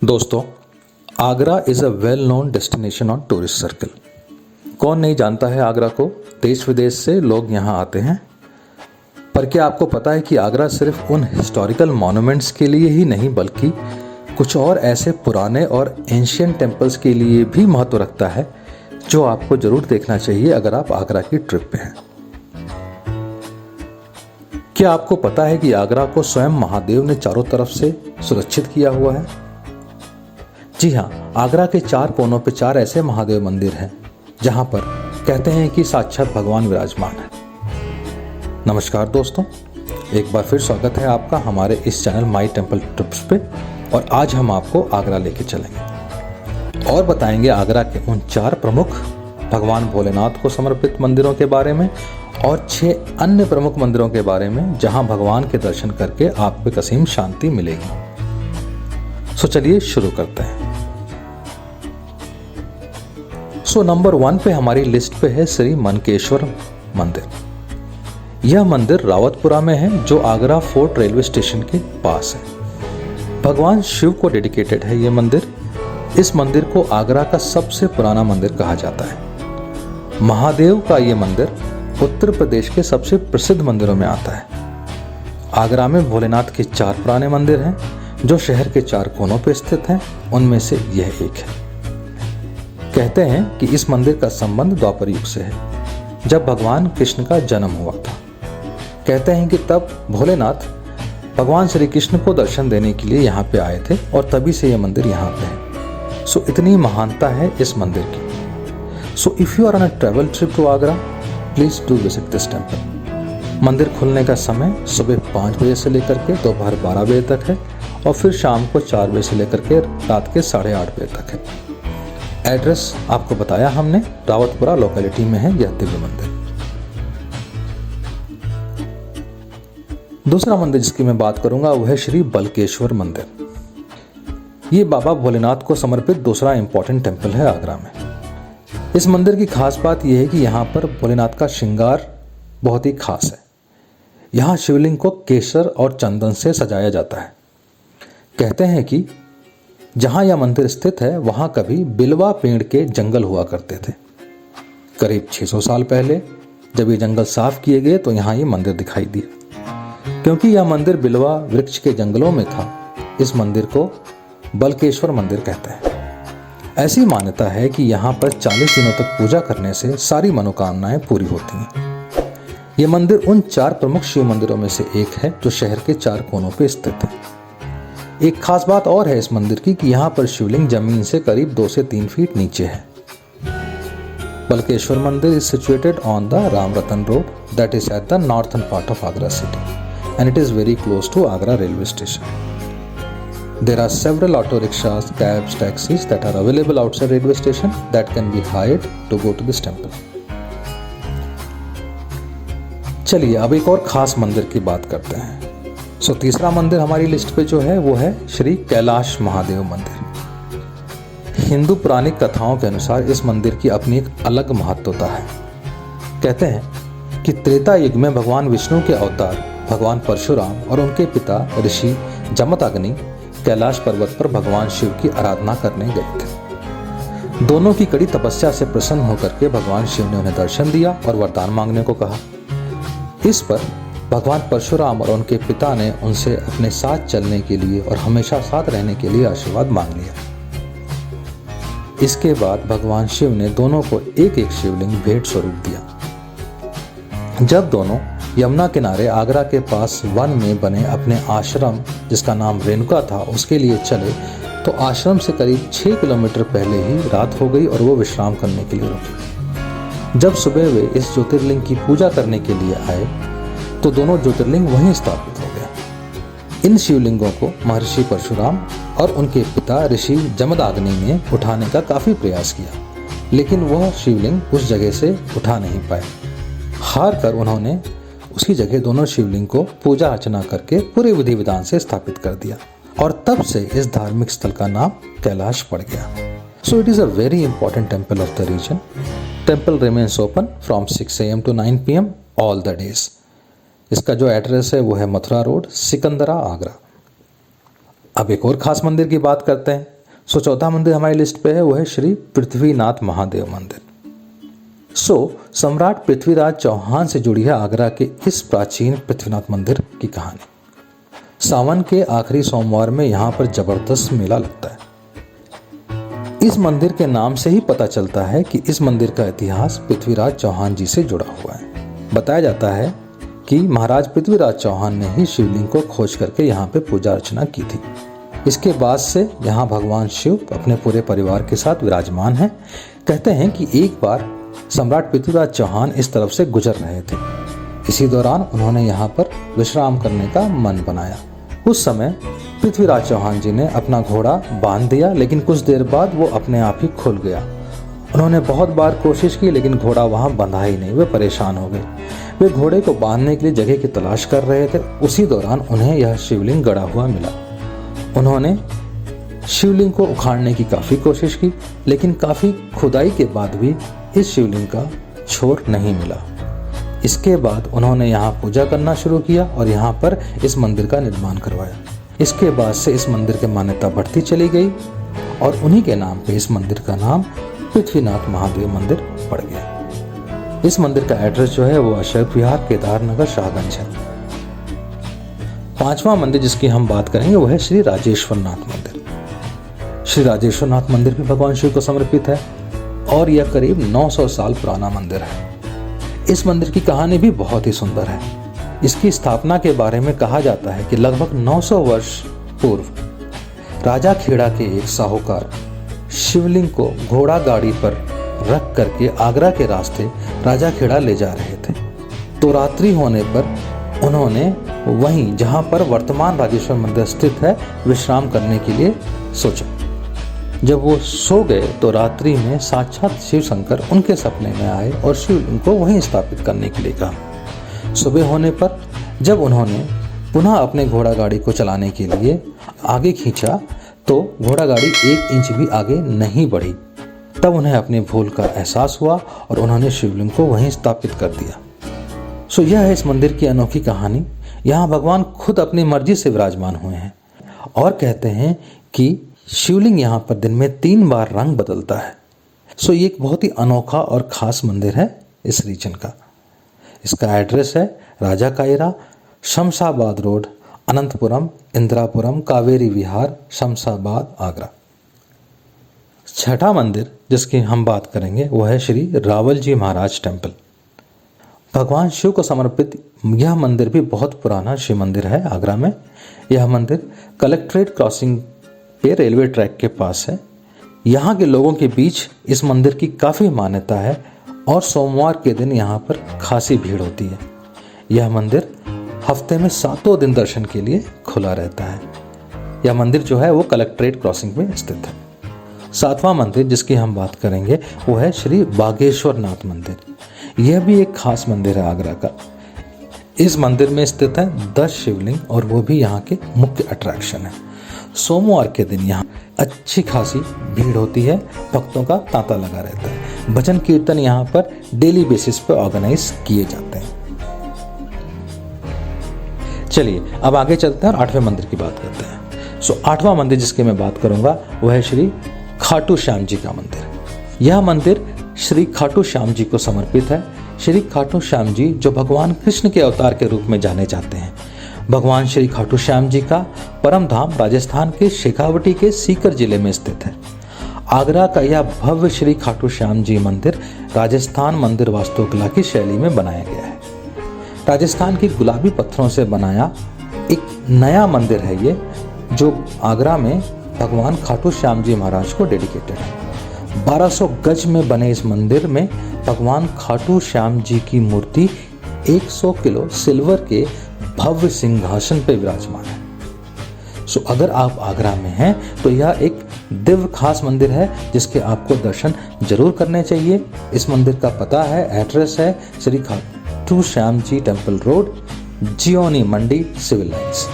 दोस्तों, Agra is a well known destination on tourist circle. कौन नहीं जानता है आगरा को। देश विदेश से लोग यहाँ आते हैं। पर क्या आपको पता है कि आगरा सिर्फ उन हिस्टोरिकल मॉन्यूमेंट्स के लिए ही नहीं बल्कि कुछ और ऐसे पुराने और एंशियंट टेम्पल्स के लिए भी महत्व रखता है जो आपको जरूर देखना चाहिए अगर आप आगरा की ट्रिप पे हैं। क्या आपको पता है कि आगरा को स्वयं महादेव ने चारों तरफ से सुरक्षित किया हुआ है? जी हाँ, आगरा के चार कोनों पे चार ऐसे महादेव मंदिर हैं जहां पर कहते हैं कि साक्षात भगवान विराजमान है। नमस्कार दोस्तों, एक बार फिर स्वागत है आपका हमारे इस चैनल माई टेम्पल ट्रिप्स पे। और आज हम आपको आगरा लेके चलेंगे और बताएंगे आगरा के उन चार प्रमुख भगवान भोलेनाथ को समर्पित मंदिरों के बारे में और 6 अन्य प्रमुख मंदिरों के बारे में जहां भगवान के दर्शन करके आप बेकसीम शांति मिलेगी। सो चलिए शुरू करते हैं। नंबर 1 पे हमारी लिस्ट पे है श्री मनकेश्वर मंदिर। यह मंदिर रावतपुरा में है जो आगरा फोर्ट रेलवे स्टेशन के पास है। भगवान शिव को डेडिकेटेड है ये मंदिर। इस मंदिर को आगरा का सबसे पुराना मंदिर कहा जाता है। महादेव का ये मंदिर उत्तर प्रदेश के सबसे प्रसिद्ध मंदिरों में आता है। आगरा में भोलेनाथ के 4 पुराने मंदिर हैं जो शहर के 4 कोनों पर स्थित हैं। उनमें से यह एक है। कहते हैं कि इस मंदिर का संबंध द्वापर युग से है जब भगवान कृष्ण का जन्म हुआ था। कहते हैं कि तब भोलेनाथ भगवान श्री कृष्ण को दर्शन देने के लिए यहाँ पे आए थे और तभी से यह मंदिर यहाँ पे है। सो इतनी महानता है इस मंदिर की। So if you are on a travel trip to Agra, please do visit this temple. मंदिर खुलने का समय सुबह 5 बजे से लेकर के दोपहर 12 बजे तक है और फिर शाम को 4 बजे से लेकर के रात के 8:30 बजे तक है। एड्रेस आपको बताया हमने, रावतपुरा लोकेलिटी में है यह दिव्य मंदिर। दूसरा मंदिर जिसकी मैं बात करूंगा वह है श्री बलकेश्वर मंदिर। ये बाबा भोलेनाथ को समर्पित दूसरा इंपॉर्टेंट टेम्पल है आगरा में। इस मंदिर की खास बात यह है कि यहाँ पर भोलेनाथ का श्रृंगार बहुत ही खास है। यहाँ शिवलिंग को केसर और चंदन से सजाया जाता है। कहते हैं कि जहाँ यह मंदिर स्थित है वहाँ कभी बिलवा पेड़ के जंगल हुआ करते थे। करीब 600 साल पहले जब ये जंगल साफ किए गए तो यहाँ ये मंदिर दिखाई दिया। क्योंकि यह मंदिर बिलवा वृक्ष के जंगलों में था, इस मंदिर को बलकेश्वर मंदिर कहते हैं। ऐसी मान्यता है कि यहाँ पर 40 दिनों तक पूजा करने से सारी मनोकामनाएं पूरी होती हैं। ये मंदिर उन 4 प्रमुख शिव मंदिरों में से एक है जो शहर के 4 कोनों पर स्थित है। एक खास बात और है इस मंदिर की कि यहाँ पर शिवलिंग जमीन से करीब 2 से 3 फीट नीचे है। बलकेश्वर मंदिर is situated on the Ram Ratan road that is at the northern part of Agra city and it is very close to Agra railway station. There are several auto rickshaws, cabs, taxis that are available outside railway station that can be hired to go to this temple. चलिए अब एक और खास मंदिर की बात करते हैं। तीसरा मंदिर हमारी लिस्ट पे जो है वो है श्री कैलाश महादेव मंदिर। हिंदू पौराणिक कथाओं के अनुसार इस मंदिर की अपनी एक अलग महत्वता है। कहते हैं कि त्रेता युग में भगवान विष्णु के अवतार भगवान परशुराम और उनके पिता ऋषि जमदग्नि कैलाश पर्वत पर भगवान शिव की आराधना करने गए थे। दोनों की कड़ी तपस्या से प्रसन्न होकर के भगवान शिव ने उन्हें दर्शन दिया और वरदान मांगने को कहा। इस पर भगवान परशुराम और उनके पिता ने उनसे अपने साथ चलने के लिए और हमेशा साथ रहने के लिए आशीर्वाद मांग लिया। इसके बाद भगवान शिव ने दोनों को एक एक शिवलिंग भेंट स्वरूप दिया। जब दोनों यमुना किनारे आगरा के पास वन में बने अपने आश्रम जिसका नाम रेणुका था उसके लिए चले तो आश्रम से करीब 6 किलोमीटर पहले ही रात हो गई और वो विश्राम करने के लिए रुके। जब सुबह वे इस ज्योतिर्लिंग की पूजा करने के लिए आए तो दोनों ज्योतिर्लिंग वहीं स्थापित हो गए। इन शिवलिंगों को महर्षि परशुराम और उनके पिता ऋषि जमदग्नि ने उठाने का काफी प्रयास किया, लेकिन वह शिवलिंग उस जगह से उठा नहीं पाए। हार कर उन्होंने उसी जगह दोनों शिवलिंग को पूजा अर्चना करके पूरे विधि विधान से स्थापित कर दिया और तब से इस धार्मिक स्थल का नाम कैलाश पड़ गया। So it is a very important temple of the region. Temple remains open from 6 AM to 9 PM all the days. इसका जो एड्रेस है वो है मथुरा रोड, सिकंदरा, आगरा। अब एक और खास मंदिर की बात करते हैं। चौथा मंदिर हमारी लिस्ट पे है वो है श्री पृथ्वीनाथ महादेव मंदिर। सम्राट पृथ्वीराज चौहान से जुड़ी है आगरा के इस प्राचीन पृथ्वीनाथ मंदिर की कहानी। सावन के आखिरी सोमवार में यहाँ पर जबरदस्त मेला लगता है। इस मंदिर के नाम से ही पता चलता है कि इस मंदिर का इतिहास पृथ्वीराज चौहान जी से जुड़ा हुआ है। बताया जाता है कि महाराज पृथ्वीराज चौहान ने ही शिवलिंग को खोज करके यहाँ पे पूजा अर्चना की थी। इसके बाद से यहाँ भगवान शिव अपने पूरे परिवार के साथ विराजमान हैं। कहते हैं कि एक बार सम्राट पृथ्वीराज चौहान इस तरफ से गुजर रहे थे। इसी दौरान उन्होंने यहाँ पर विश्राम करने का मन बनाया। उस समय पृथ्वीराज चौहान जी ने अपना घोड़ा बांध दिया, लेकिन कुछ देर बाद वो अपने आप ही खुल गया। उन्होंने बहुत बार कोशिश की, लेकिन घोड़ा वहाँ बंधा ही नहीं। वे परेशान हो गए। वे घोड़े को बांधने के लिए जगह की तलाश कर रहे थे। उसी दौरान उन्हें यह शिवलिंग गड़ा हुआ मिला। उन्होंने शिवलिंग को उखाड़ने की काफ़ी कोशिश की, लेकिन काफ़ी खुदाई के बाद भी इस शिवलिंग का छोर नहीं मिला। इसके बाद उन्होंने यहाँ पूजा करना शुरू किया और यहाँ पर इस मंदिर का निर्माण करवाया। इसके बाद से इस मंदिर की मान्यता बढ़ती चली गई और उन्हीं के नाम पे इस मंदिर का नाम पृथ्वीनाथ महादेव मंदिर पड़ गया। इस मंदिर का एड्रेस जो है वो अशोक विहार, केदार नगर, शाहगंज है। पांचवा मंदिर जिसकी हम बात करेंगे वो है श्री राजेश्वर नाथ मंदिर। श्री राजेश्वर नाथ मंदिर भी भगवान शिव को समर्पित है और यह करीब 900 साल पुराना मंदिर है। इस मंदिर की कहानी भी बहुत ही सुंदर है। इसकी स्थापना के बारे में कहा जाता है कि लगभग 900 वर्ष पूर्व राजा खेड़ा के एक साहूकार शिवलिंग को घोड़ा गाड़ी पर रख करके आगरा के रास्ते राजा खेड़ा ले जा रहे थे। तो रात्रि होने पर उन्होंने वहीं जहां पर वर्तमान राजेश्वर मंदिर स्थित है विश्राम करने के लिए सोचा। जब वो सो गए तो रात्रि में साक्षात शिव शंकर उनके सपने में आए और शिवलिंग को वहीं स्थापित करने के लिए कहा। सुबह होने पर जब उन्होंने पुनः अपने घोड़ा गाड़ी को चलाने के लिए आगे खींचा तो घोड़ा गाड़ी 1 इंच भी आगे नहीं बढ़ी। तब उन्हें अपनी भूल का एहसास हुआ और उन्होंने शिवलिंग को वहीं स्थापित कर दिया। यह है इस मंदिर की अनोखी कहानी। यहाँ भगवान खुद अपनी मर्जी से विराजमान हुए हैं और कहते हैं कि शिवलिंग यहाँ पर दिन में 3 बार रंग बदलता है। ये एक बहुत ही अनोखा और ख़ास मंदिर है इस रीजन का। इसका एड्रेस है राजा कायरा, शमशाबाद रोड, अनंतपुरम, इंदिरापुरम, कावेरी विहार, शमशाबाद, आगरा। छठा मंदिर जिसकी हम बात करेंगे वो है श्री रावल जी महाराज टेम्पल। भगवान शिव को समर्पित यह मंदिर भी बहुत पुराना शिव मंदिर है आगरा में। यह मंदिर कलेक्ट्रेट क्रॉसिंग पे रेलवे ट्रैक के पास है। यहाँ के लोगों के बीच इस मंदिर की काफ़ी मान्यता है और सोमवार के दिन यहाँ पर खासी भीड़ होती है। यह मंदिर हफ्ते में 7 दिन दर्शन के लिए खुला रहता है। यह मंदिर जो है वो कलेक्ट्रेट क्रॉसिंग में स्थित है। 7वां मंदिर जिसकी हम बात करेंगे वो है श्री बागेश्वर नाथ मंदिर। यह भी एक खास मंदिर है आगरा का। इस मंदिर में स्थित है 10 शिवलिंग और वो भी यहाँ के मुख्य अट्रैक्शन है। सोमवार के दिन यहाँ अच्छी खासी भीड़ होती है, भक्तों का तांता लगा रहता है। भजन कीर्तन यहाँ पर डेली बेसिस पर ऑर्गेनाइज किए जाते हैं। चलिए अब आगे चलते हैं और 8वें मंदिर की बात करते हैं। 8वां मंदिर जिसकी मैं बात करूंगा वह है श्री खाटू श्याम जी का मंदिर। यह मंदिर श्री खाटू श्याम जी को समर्पित है। श्री खाटू श्याम जी जो भगवान कृष्ण के अवतार के रूप में जाने जाते हैं। भगवान श्री खाटू श्याम जी का परम धाम राजस्थान के शेखावटी के सीकर जिले में स्थित है। आगरा का यह भव्य श्री खाटू श्याम जी मंदिर राजस्थान मंदिर वास्तुकला की शैली में बनाया गया है। राजस्थान की गुलाबी पत्थरों से बनाया एक नया मंदिर है ये, जो आगरा में भगवान खाटू श्याम जी महाराज को डेडिकेटेड है। 1200 गज में बने इस मंदिर में भगवान खाटू श्याम जी की मूर्ति 100 किलो सिल्वर के भव्य सिंहासन पे विराजमान है। अगर आप आगरा में हैं तो यह एक दिव्य खास मंदिर है जिसके आपको दर्शन जरूर करने चाहिए। इस मंदिर का पता है, एड्रेस है Shri Khatu Shyam ji temple road, Gionee मंडी, सिविल लाइन्स।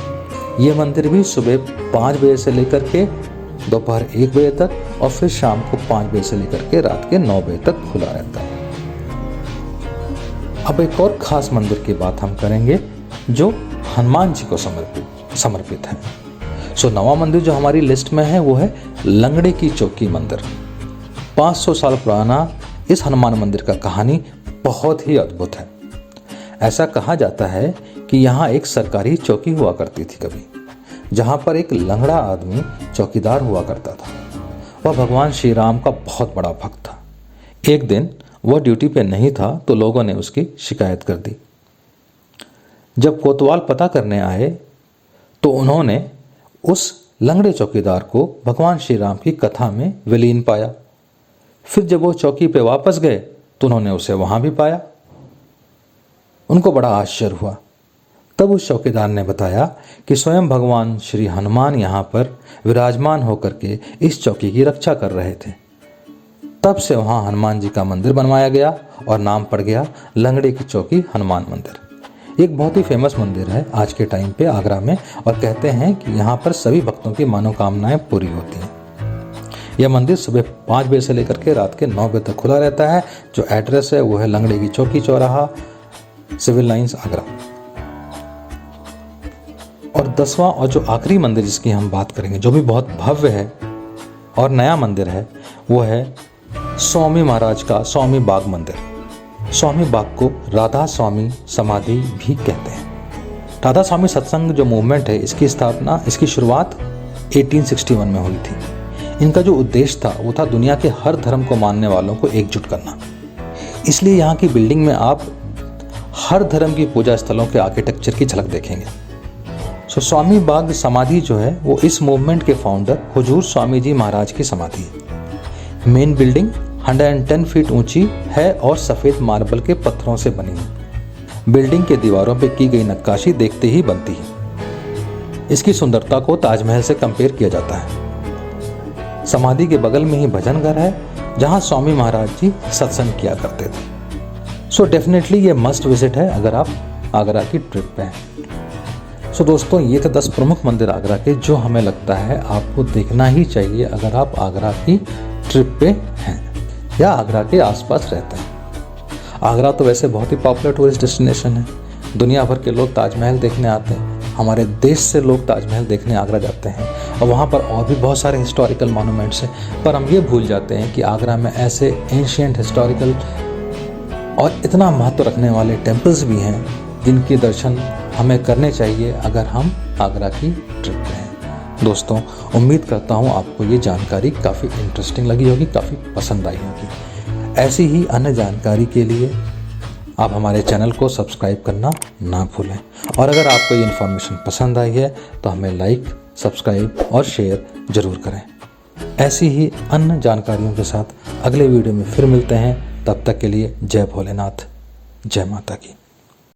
ये मंदिर भी सुबह 5 बजे से लेकर के दोपहर 1 बजे तक और फिर शाम को 5 बजे से लेकर के रात के 9 बजे तक खुला रहता है। अब एक और खास मंदिर की बात हम करेंगे जो हनुमान जी को समर्पित है। सो नवा मंदिर जो हमारी लिस्ट में है वो है लंगड़े की चौकी मंदिर। 500 साल पुराना इस हनुमान मंदिर का कहानी बहुत ही अद्भुत है। ऐसा कहा जाता है कि यहाँ एक सरकारी चौकी हुआ करती थी कभी, जहाँ पर एक लंगड़ा आदमी चौकीदार हुआ करता था। वह भगवान श्री राम का बहुत बड़ा भक्त था। एक दिन वह ड्यूटी पे नहीं था तो लोगों ने उसकी शिकायत कर दी। जब कोतवाल पता करने आए तो उन्होंने उस लंगड़े चौकीदार को भगवान श्री राम की कथा में विलीन पाया। फिर जब वो चौकी पे वापस गए तो उन्होंने उसे वहाँ भी पाया। उनको बड़ा आश्चर्य हुआ। तब उस चौकीदार ने बताया कि स्वयं भगवान श्री हनुमान यहाँ पर विराजमान होकर के इस चौकी की रक्षा कर रहे थे। तब से वहाँ हनुमान जी का मंदिर बनवाया गया और नाम पड़ गया लंगड़े की चौकी हनुमान मंदिर। एक बहुत ही फेमस मंदिर है आज के टाइम पे आगरा में, और कहते हैं कि यहाँ पर सभी भक्तों की मनोकामनाएं पूरी होती हैं। यह मंदिर सुबह 5 बजे से लेकर के रात के 9 बजे तक खुला रहता है। जो एड्रेस है वो है लंगड़े की चौकी, चौराहा, सिविल लाइंस, आगरा। और 10वां और जो आखिरी मंदिर जिसकी हम बात करेंगे, जो भी बहुत भव्य है और नया मंदिर है, वो है स्वामी महाराज का स्वामी बाग मंदिर। स्वामी बाग को राधा स्वामी समाधि भी कहते हैं। राधा स्वामी सत्संग जो मूवमेंट है, इसकी शुरुआत 1861 में हुई थी। इनका जो उद्देश्य था वो था दुनिया के हर धर्म को मानने वालों को एकजुट करना। इसलिए यहाँ की बिल्डिंग में आप हर धर्म की पूजा स्थलों के आर्किटेक्चर की झलक देखेंगे। सो स्वामी बाग समाधि जो है वो इस मूवमेंट के फाउंडर हुजूर स्वामी जी महाराज की समाधि है। मेन बिल्डिंग 110 फीट ऊंची है और सफ़ेद मार्बल के पत्थरों से बनी है। बिल्डिंग के दीवारों पर की गई नक्काशी देखते ही बनती है। इसकी सुंदरता को ताजमहल से कंपेयर किया जाता है। समाधि के बगल में ही भजन घर है जहां स्वामी महाराज जी सत्संग किया करते थे। सो डेफिनेटली ये मस्ट विजिट है अगर आप आगरा की ट्रिप पे हैं। सो दोस्तों, ये थे 10 प्रमुख मंदिर आगरा के जो हमें लगता है आपको देखना ही चाहिए अगर आप आगरा की ट्रिप पे हैं या आगरा के आसपास रहते हैं। आगरा तो वैसे बहुत ही पॉपुलर टूरिस्ट डेस्टिनेशन है। दुनिया भर के लोग ताजमहल देखने आते हैं। हमारे देश से लोग ताजमहल देखने आगरा जाते हैं और वहाँ पर और भी बहुत सारे हिस्टोरिकल मॉन्यूमेंट्स हैं। पर हम ये भूल जाते हैं कि आगरा में ऐसे एंशिएंट हिस्टोरिकल और इतना महत्व रखने वाले टेम्पल्स भी हैं जिनके दर्शन हमें करने चाहिए अगर हम आगरा की ट्रिप पे हैं। दोस्तों, उम्मीद करता हूँ आपको ये जानकारी काफ़ी इंटरेस्टिंग लगी होगी, काफ़ी पसंद आई होगी। ऐसी ही अन्य जानकारी के लिए आप हमारे चैनल को सब्सक्राइब करना ना भूलें। और अगर आपको ये इन्फॉर्मेशन पसंद आई है तो हमें लाइक, सब्सक्राइब और शेयर ज़रूर करें। ऐसी ही अन्य जानकारियों के साथ अगले वीडियो में फिर मिलते हैं। तब तक के लिए जय भोलेनाथ, जय माता की।